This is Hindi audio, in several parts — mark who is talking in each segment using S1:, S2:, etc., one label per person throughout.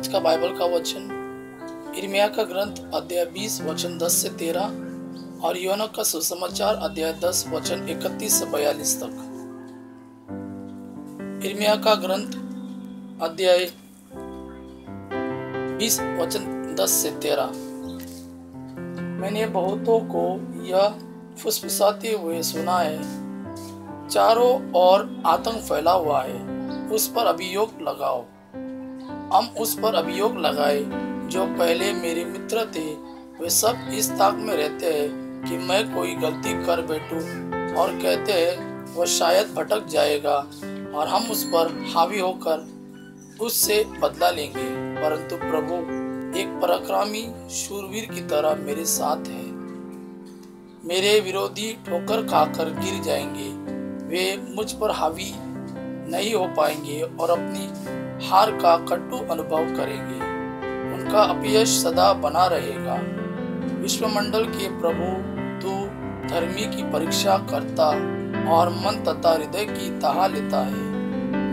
S1: आज का बाइबल का वचन यिर्मयाह का ग्रंथ अध्याय 20 वचन 10 से 13 और यूहन्ना का सुसमाचार अध्याय 10 वचन 31 से 42 तक। यिर्मयाह का ग्रंथ अध्याय 20 वचन 10 से 13। मैंने बहुतों को यह फुसफुसाते हुए सुना है, चारों ओर आतंक फैला हुआ है, उस पर अभियोग लगाओ। हम उस पर अभियोग लगाए जो पहले मेरे मित्र थे। वे सब इस ताक में रहते हैं कि मैं कोई गलती कर बैठूं और कहते हैं वह शायद भटक जाएगा और हम उस पर हावी होकर उससे बदला लेंगे। परंतु प्रभु एक पराक्रमी शूरवीर की तरह मेरे साथ है। मेरे विरोधी ठोकर खाकर गिर जाएंगे, वे मुझ पर हावी नहीं हो पाएंगे और अपनी हार का कटु अनुभव करेंगे। उनका अपयश सदा बना रहेगा। विश्वमंडल के प्रभु, तू धर्मी की परीक्षा करता और मन तथा हृदय की ताहा लेता है।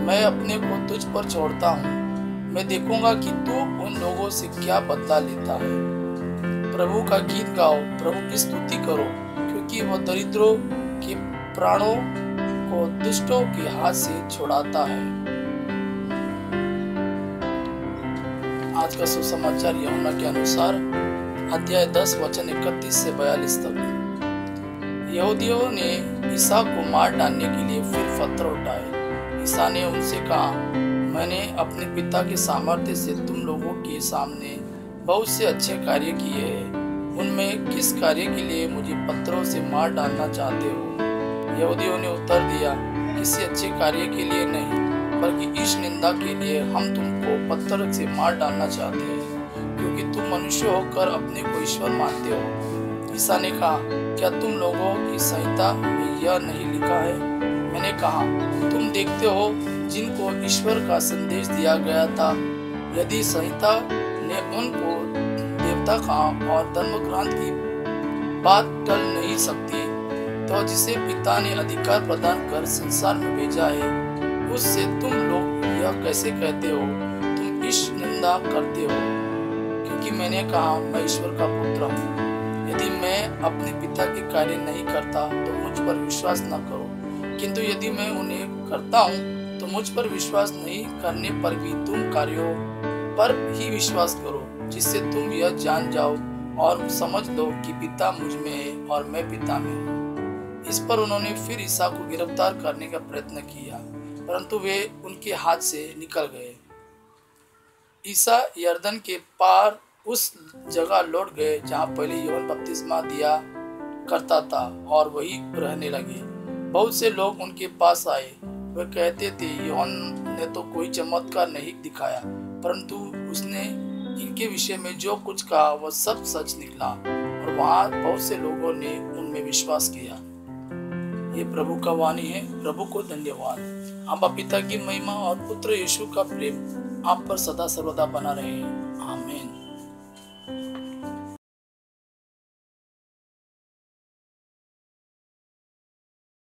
S1: मैं अपने को तुझ पर छोड़ता हूँ, मैं देखूंगा कि तू उन लोगों से क्या बदला लेता है। प्रभु का गीत गाओ, प्रभु की स्तुति करो, क्योंकि वह दरिद्रों के प्राणों को दुष्टों के हाथ से छुड़ाता है। आज का सुसमाचार यूहन्ना के अनुसार अध्याय 10 वचन 31 से 42 तक। यहूदियों ने ईसा को मार डालने के लिए फिर पत्थर उठाए। ईसा ने उनसे कहा, मैंने अपने पिता के सामर्थ्य से तुम लोगों के सामने बहुत से अच्छे कार्य किए हैं। उनमें किस कार्य के लिए मुझे पत्थरों से मार डालना चाहते हो? यहूदियों ने उत्तर दिया, किसी अच्छे कार्य के लिए नहीं, बल्कि इस निंदा के लिए हम तुमको पत्थर से मार डालना चाहते हैं, क्योंकि तुम मनुष्य होकर अपने को ईश्वर मानते हो। ईसा ने कहा, क्या तुम लोगों की संहिता में यह नहीं लिखा है? मैंने कहा, तुम देखते हो जिनको ईश्वर का संदेश दिया गया था। यदि संहिता ने उनको देवता का और धर्मग्रंथ की बात टल नहीं सकती, तो जिसे पिता ने अधिकार प्रदान कर संसार में भेजा है, उससे तुम लोग यह कैसे कहते हो, तुम इस निंदा करते हो? क्योंकि मैंने कहा, मैं ईश्वर का पुत्र हूँ। यदि मैं अपने पिता के कार्य नहीं करता तो मुझ पर विश्वास न करो, किंतु यदि मैं उन्हें करता हूँ तो मुझ पर विश्वास नहीं करने पर भी तुम कार्यों पर ही विश्वास करो, जिससे तुम यह जान जाओ और समझ लो कि पिता मुझ में है और मैं पिता में हूँ। इस पर उन्होंने फिर ईसा को गिरफ्तार करने का प्रयत्न किया, परंतु वे उनके हाथ से निकल गए। ईसा यरदन के पार उस जगह लौट गए जहाँ पहले यूहन्ना बपतिस्मा दिया करता था और वही रहने लगे। बहुत से लोग उनके पास आए। वे कहते थे, यूहन्ना ने तो कोई चमत्कार नहीं दिखाया, परंतु उसने इनके विषय में जो कुछ कहा वह सब सच निकला, और वहाँ बहुत से लोगों ने उनमें विश्वास किया। ये प्रभु का वाणी है। प्रभु को धन्यवाद। अब्बा पिता की महिमा और पुत्र यीशु का प्रेम आप पर सदा सर्वदा बना रहे। आमीन।